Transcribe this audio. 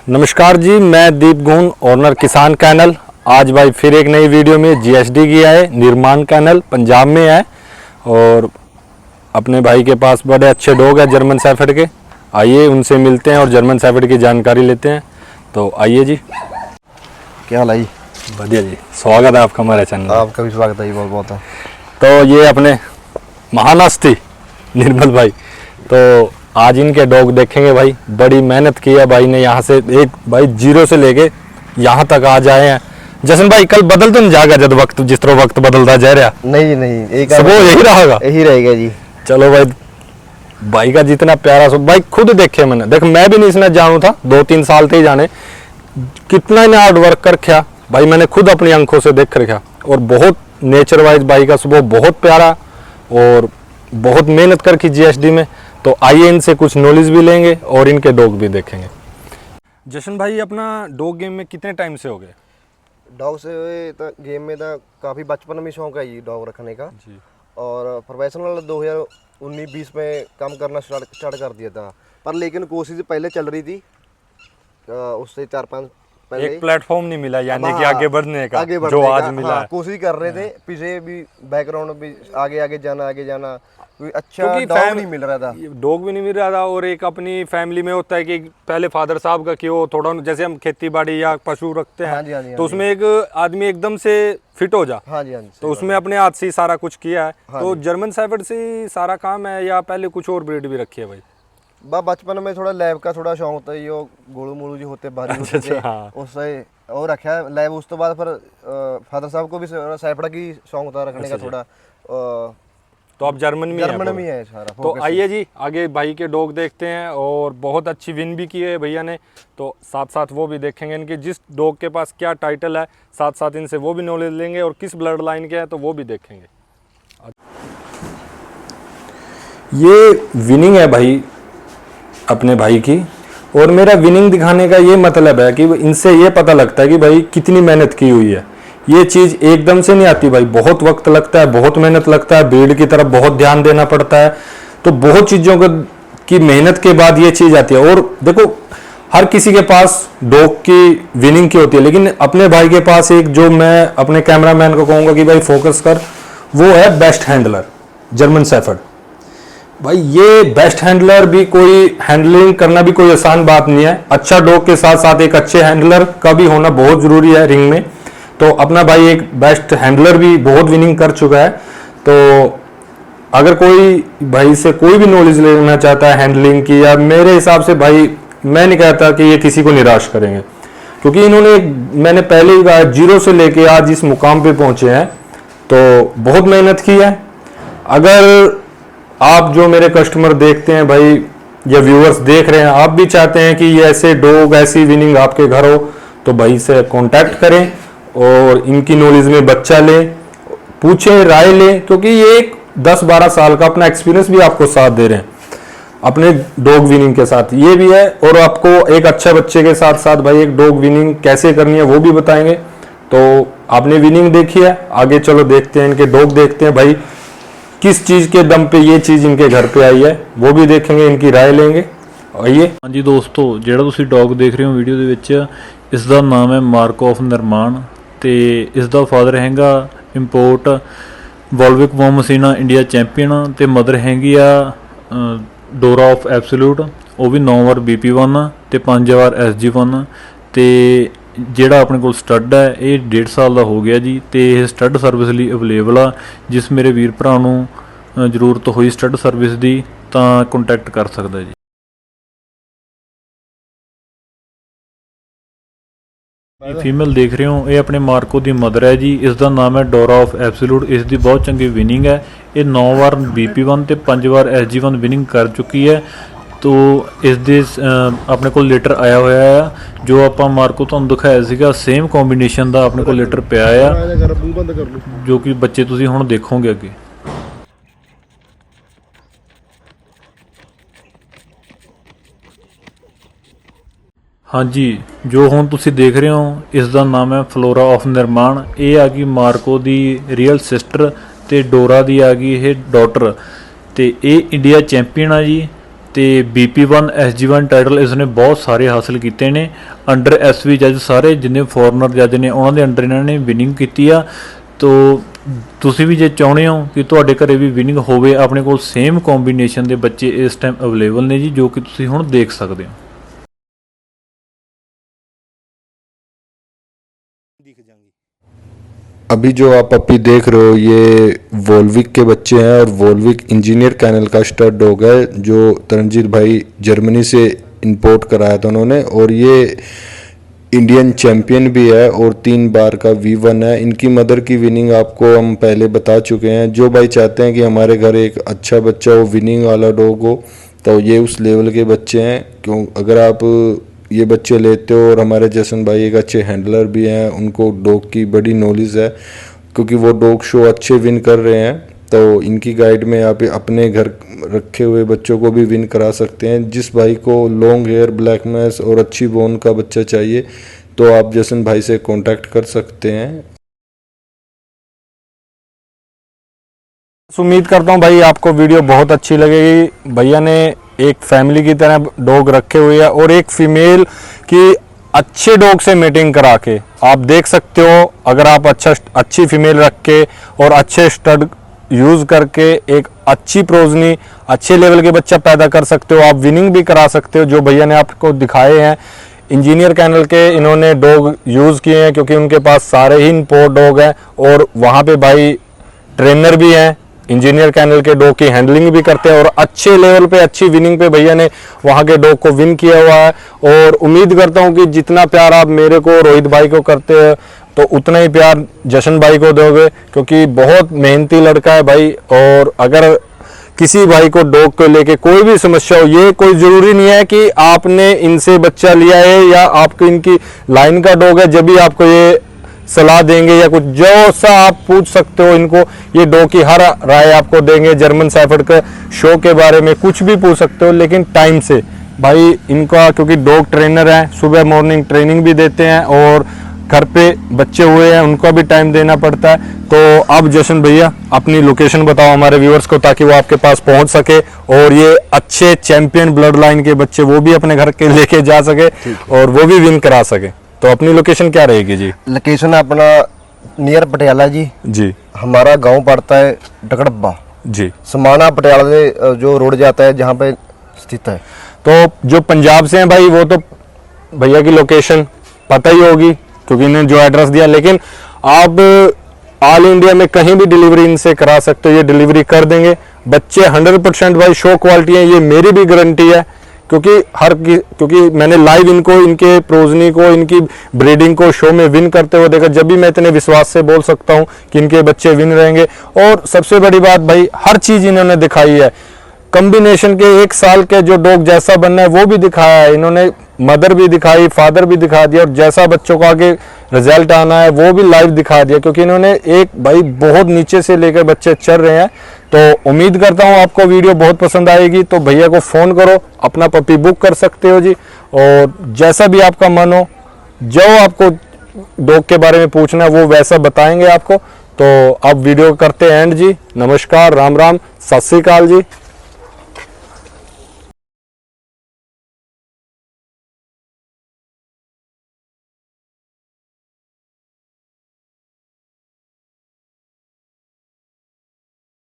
नमस्कार जी, मैं दीप गुण, ओनर किसान कैनल। आज भाई फिर एक नई वीडियो में जीएसडी की है। निर्माण कैनल पंजाब में है और अपने भाई के पास बड़े अच्छे डॉग है जर्मन शेफर्ड के। आइए उनसे मिलते हैं और जर्मन शेफर्ड की जानकारी लेते हैं। तो आइए जी। क्या हाल है जी? बढ़िया जी, स्वागत है आपका हमारे चैनल। आपका भी स्वागत है जी, बहुत बहुत है। तो ये अपने महानास्ती निर्मल भाई, तो आज इनके डॉग देखेंगे भाई। बड़ी मेहनत की है भाई ने, यहाँ से एक भाई जीरो से लेके यहाँ तक आ जाए हैं। जशन भाई कल बदल तो नहीं जाएगा जब वक्त जिस तरह वक्त बदलता जा रहा? नहीं नहीं, एक सब वो यही रहेगा, यही रहेगा जी। चलो भाई, भाई का जितना प्यारा सो भाई खुद देखे मैंने, देख मैं भी नहीं इसने जानू था, 2-3 साल थे ही जाने। कितना इन्हें हार्ड वर्क कर रखा भाई, मैंने खुद अपनी आंखों से देख रखा। और बहुत नेचर वाइज भाई का स्वभाव बहुत प्यारा और बहुत मेहनत कर की जीएसडी में। तो आइए इनसे कुछ नॉलेज भी लेंगे और इनके डॉग भी देखेंगे। जशन भाई अपना डॉग गेम में कितने टाइम से हो गए? डॉग से तो गेम में तो काफ़ी बचपन में शौक है जी डॉग रखने का जी। और प्रोफेशनल 2019-20 में काम करना स्टार्ट कर दिया था, पर लेकिन कोशिश पहले चल रही थी। उससे 4-5 पहले एक प्लेटफॉर्म नहीं मिला, यानी कि आगे बढ़ने का जो आज मिला है। कोशिश कर रहे थे, पीछे भी बैकग्राउंड भी आगे जाना कोई अच्छा डॉग नहीं मिल रहा था। डॉग भी नहीं मिल रहा था। और एक अपनी फैमिली में होता है कि पहले फादर साहब का कि वो थोड़ा, जैसे हम खेती बाड़ी या पशु रखते हैं, हाँ जी, तो उसमें एक आदमी एकदम से फिट हो जा। हाँ जी, तो उसमें अपने हाथ से ही सारा कुछ किया है। तो जर्मन शेफर्ड से ही सारा काम है या पहले कुछ और ब्रीड भी रखी है भाई? बचपन में थोड़ा लैब का थोड़ा शौक था, यो गोलू मोलू जो होते भारी होते थे, उससे और रखा है लैब। उस तो बाद फिर फादर साहब को भी शेफर्ड की शौक था रखने का थोड़ा। तो आप जर्मन में है सारा। तो आइए जी आगे भाई के डॉग देखते हैं। और बहुत अच्छी विन भी की है भैया ने, तो साथ साथ वो भी देखेंगे इनके जिस डॉग के पास क्या टाइटल है, साथ साथ इनसे वो भी नॉलेज लेंगे और किस ब्लड लाइन के है तो वो भी देखेंगे। ये विनिंग है भाई अपने भाई की, और मेरा विनिंग दिखाने का ये मतलब है कि इनसे ये पता लगता है कि भाई कितनी मेहनत की हुई है। ये चीज़ एकदम से नहीं आती भाई, बहुत वक्त लगता है, बहुत मेहनत लगता है, ब्रीड की तरफ बहुत ध्यान देना पड़ता है। तो बहुत चीज़ों की मेहनत के बाद ये चीज़ आती है। और देखो हर किसी के पास डॉग की विनिंग की होती है, लेकिन अपने भाई के पास एक जो मैं अपने कैमरामैन को कहूँगा कि भाई फोकस कर, वो है बेस्ट हैंडलर जर्मन शेफर्ड। भाई ये बेस्ट हैंडलर भी कोई हैंडलिंग करना भी कोई आसान बात नहीं है। अच्छा डॉग के साथ साथ एक अच्छे हैंडलर का भी होना बहुत ज़रूरी है रिंग में। तो अपना भाई एक बेस्ट हैंडलर भी बहुत विनिंग कर चुका है। तो अगर कोई भाई से कोई भी नॉलेज लेना चाहता है हैंडलिंग की, या मेरे हिसाब से भाई मैं नहीं कहता कि ये किसी को निराश करेंगे, क्योंकि इन्होंने, मैंने पहले ही कहा, जीरो से लेके आज इस मुकाम पे पहुंचे हैं। तो बहुत मेहनत की है। अगर आप जो मेरे कस्टमर देखते हैं भाई या व्यूअर्स देख रहे हैं, आप भी चाहते हैं कि ये ऐसे डॉग ऐसी विनिंग आपके घर हो, तो भाई से कांटेक्ट करें और इनकी नॉलेज में बच्चा लें, पूछें, राय लें, क्योंकि ये एक 10-12 साल का अपना एक्सपीरियंस भी आपको साथ दे रहे हैं अपने डॉग विनिंग के साथ, ये भी है। और आपको एक अच्छा बच्चे के साथ साथ भाई एक डॉग विनिंग कैसे करनी है वो भी बताएंगे। तो आपने विनिंग देखी है, आगे चलो देखते हैं इनके डॉग, देखते हैं भाई किस चीज़ के दम पे ये चीज़ इनके घर पे आई है, वो भी देखेंगे, इनकी राय लेंगे। आइए। हाँ जी दोस्तों, ਜਿਹੜਾ ਤੁਸੀਂ ਡੌਗ ਦੇਖ ਰਹੇ ਹੋ ਵੀਡੀਓ ਦੇ ਵਿੱਚ, ਇਸ ਦਾ ਨਾਮ ਹੈ ਮਾਰਕੋ ਆਫ ਨਿਰਮਾਣ ਤੇ ਇਸ ਦਾ ਫਾਦਰ ਹੈਗਾ ਇੰਪੋਰਟ ਵੋਲਵਿਕ ਵੋਮ ਮਸੀਨਾ ਇੰਡੀਆ ਚੈਂਪੀਅਨ, ਤੇ ਮਦਰ ਹੈਗੀ ਆ ਡੋਰਾ ਆਫ ਐਬਸੋਲੂਟ, ਉਹ ਵੀ 9 ਵਾਰ BP1 ਤੇ 5 ਵਾਰ SG1। ਤੇ ਜਿਹੜਾ ਆਪਣੇ ਕੋਲ ਸਟੱਡ ਹੈ ਇਹ 1.5 ਸਾਲ ਦਾ ਹੋ ਗਿਆ ਜੀ, ਤੇ ਇਹ ਸਟੱਡ ਸਰਵਿਸ ਲਈ ਅਵੇਲੇਬਲ ਆ। ਜਿਸ ਮੇਰੇ ਵੀਰ ਭਰਾ ਨੂੰ ਜ਼ਰੂਰਤ ਹੋਈ ਸਟੱਡ ਸਰਵਿਸ ਦੀ ਤਾਂ ਕੰਟੈਕਟ ਕਰ ਸਕਦਾ ਜੀ। ਫੀਮੇਲ ਦੇਖ ਰਹੇ ਹੋ, ਇਹ ਆਪਣੇ ਮਾਰਕੋ ਦੀ ਮਦਰ ਹੈ ਜੀ। ਇਸ ਦਾ ਨਾਮ ਹੈ ਡੋਰਾ ਆਫ ਐਬਸੋਲੂਟ। ਇਸ ਦੀ ਬਹੁਤ ਚੰਗੀ ਵਿਨਿੰਗ ਹੈ। ਇਹ 9 ਵਾਰ BP1 ਤੇ 5 ਵਾਰ SG1 ਵਿਨਿੰਗ ਕਰ ਚੁੱਕੀ ਹੈ। तो इस दे अपने को लीटर आया हुआ है, जो आप मार्को तुहानू दिखाया सीगा सेम कॉम्बीनेशन का अपने को लीटर पिया है, जो कि बच्चे तुसीं हुण देखोगे अगे। हाँ जी, जो हुण तुसीं देख रहे हो इसका नाम है फ्लोरा ऑफ निर्माण। ये आ गई मार्को दी रियल सिस्टर ते डोरा दी आ गई ये डॉटर। तो ये इंडिया चैंपीयन आ जी। ਤੇ BP1 SG1 ਟਾਈਟਲ ਇਸਨੇ ਬਹੁਤ ਸਾਰੇ ਹਾਸਲ ਕੀਤੇ ਨੇ। ਅੰਡਰ SV ਜੱਜ ਸਾਰੇ ਜਿੰਨੇ ਫੋਰਨਰ ਜੱਜ ਨੇ ਉਹਨਾਂ ਦੇ ਅੰਡਰ ਇਹਨਾਂ ਨੇ ਵਿਨਿੰਗ ਕੀਤੀ ਆ। ਤੋ ਤੁਸੀਂ ਵੀ ਜੇ ਚਾਹੁੰਦੇ ਹੋ ਕਿ ਤੁਹਾਡੇ ਘਰੇ ਵੀ ਵਿਨਿੰਗ ਹੋਵੇ, ਆਪਣੇ ਕੋਲ ਸੇਮ ਕੰਬੀਨੇਸ਼ਨ ਦੇ ਬੱਚੇ ਇਸ ਟਾਈਮ ਅਵੇਲੇਬਲ ਨੇ ਜੀ, ਜੋ ਕਿ ਤੁਸੀਂ ਹੁਣ ਦੇਖ ਸਕਦੇ ਹੋ। अभी जो आप पपी देख रहे हो ये वोल्विक के बच्चे हैं और वोल्विक इंजीनियर कैनल का स्टड डॉग है जो तरनजीत भाई जर्मनी से इंपोर्ट कराया था उन्होंने, और ये इंडियन चैम्पियन भी है और 3 बार का V1 है। इनकी मदर की विनिंग आपको हम पहले बता चुके हैं। जो भाई चाहते हैं कि हमारे घर एक अच्छा बच्चा हो, विनिंग वाला डॉग हो, तो ये उस लेवल के बच्चे हैं। क्यों अगर आप ये बच्चे लेते हो, और हमारे जसन भाई एक अच्छे हैंडलर भी हैं, उनको डॉग की बड़ी नॉलेज है क्योंकि वो डॉग शो अच्छे विन कर रहे हैं, तो इनकी गाइड में आप अपने घर रखे हुए बच्चों को भी विन करा सकते हैं। जिस भाई को लॉन्ग हेयर, ब्लैक मैस और अच्छी बोन का बच्चा चाहिए तो आप जसन भाई से कांटेक्ट कर सकते हैं। उम्मीद करता हूँ भाई आपको वीडियो बहुत अच्छी लगेगी। भैया ने एक फैमिली की तरह डॉग रखे हुए हैं और एक फीमेल की अच्छे डॉग से मीटिंग करा के आप देख सकते हो। अगर आप अच्छी फीमेल रख के और अच्छे स्टड यूज़ करके एक अच्छी प्रोजनी, अच्छे लेवल के बच्चा पैदा कर सकते हो, आप विनिंग भी करा सकते हो। जो भैया ने आपको दिखाए हैं इंजीनियर कैनल के, इन्होंने डॉग यूज़ किए हैं क्योंकि उनके पास सारे ही इंपोर्ट डॉग हैं और वहाँ पे भाई ट्रेनर भी हैं, इंजीनियर कैनल के डॉग की हैंडलिंग भी करते हैं और अच्छे लेवल पे, अच्छी विनिंग पे भैया ने वहाँ के डॉग को विन किया हुआ है। और उम्मीद करता हूँ कि जितना प्यार आप मेरे को, रोहित भाई को करते हैं, तो उतना ही प्यार जशन भाई को दोगे क्योंकि बहुत मेहनती लड़का है भाई। और अगर किसी भाई को डॉग को लेके कोई भी समस्या हो, ये कोई ज़रूरी नहीं है कि आपने इनसे बच्चा लिया है या आपको इनकी लाइन का डॉग है जब भी आपको ये सलाह देंगे या कुछ जो सा आप पूछ सकते हो इनको। ये डॉग की हर राय आपको देंगे। जर्मन शेफर्ड के शो के बारे में कुछ भी पूछ सकते हो, लेकिन टाइम से भाई इनका, क्योंकि डॉग ट्रेनर है, सुबह मॉर्निंग ट्रेनिंग भी देते हैं और घर पे बच्चे हुए हैं उनको भी टाइम देना पड़ता है। तो अब जशन भैया अपनी लोकेशन बताओ हमारे व्यूअर्स को ताकि वो आपके पास पहुंच सके और ये अच्छे चैंपियन ब्लड लाइन के बच्चे वो भी अपने घर के लेके जा सके और वो भी विन करा सके। तो अपनी लोकेशन क्या रहेगी जी? लोकेशन अपना नियर पटियाला जी। हमारा गांव पड़ता है डकड़ब्बा जी, समाना पटियाला से जो रोड जाता है जहाँ पे स्थित है। तो जो पंजाब से हैं भाई वो तो भैया की लोकेशन पता ही होगी क्योंकि इन्होंने जो एड्रेस दिया, लेकिन आप ऑल इंडिया में कहीं भी डिलीवरी इनसे करा सकते हो, ये डिलीवरी कर देंगे। बच्चे 100% भाई शो क्वालिटी है, ये मेरी भी गारंटी है क्योंकि मैंने लाइव इनको, इनके प्रोजनी को, इनकी ब्रीडिंग को शो में विन करते हुए देखा, जब भी मैं इतने विश्वास से बोल सकता हूं कि इनके बच्चे विन रहेंगे। और सबसे बड़ी बात भाई हर चीज इन्होंने दिखाई है, कॉम्बिनेशन के 1 साल के जो डॉग जैसा बनना है वो भी दिखाया है इन्होंने, मदर भी दिखाई, फादर भी दिखा दिया, और जैसा बच्चों को आगे रिजल्ट आना है वो भी लाइव दिखा दिया क्योंकि इन्होंने एक भाई बहुत नीचे से लेकर बच्चे चल रहे हैं। तो उम्मीद करता हूँ आपको वीडियो बहुत पसंद आएगी। तो भैया को फ़ोन करो, अपना पपी बुक कर सकते हो जी, और जैसा भी आपका मन हो, जो आपको डॉग के बारे में पूछना है वो वैसा बताएंगे आपको। तो अब वीडियो करते हैं एंड जी। नमस्कार, राम राम, सत श्री अकाल जी।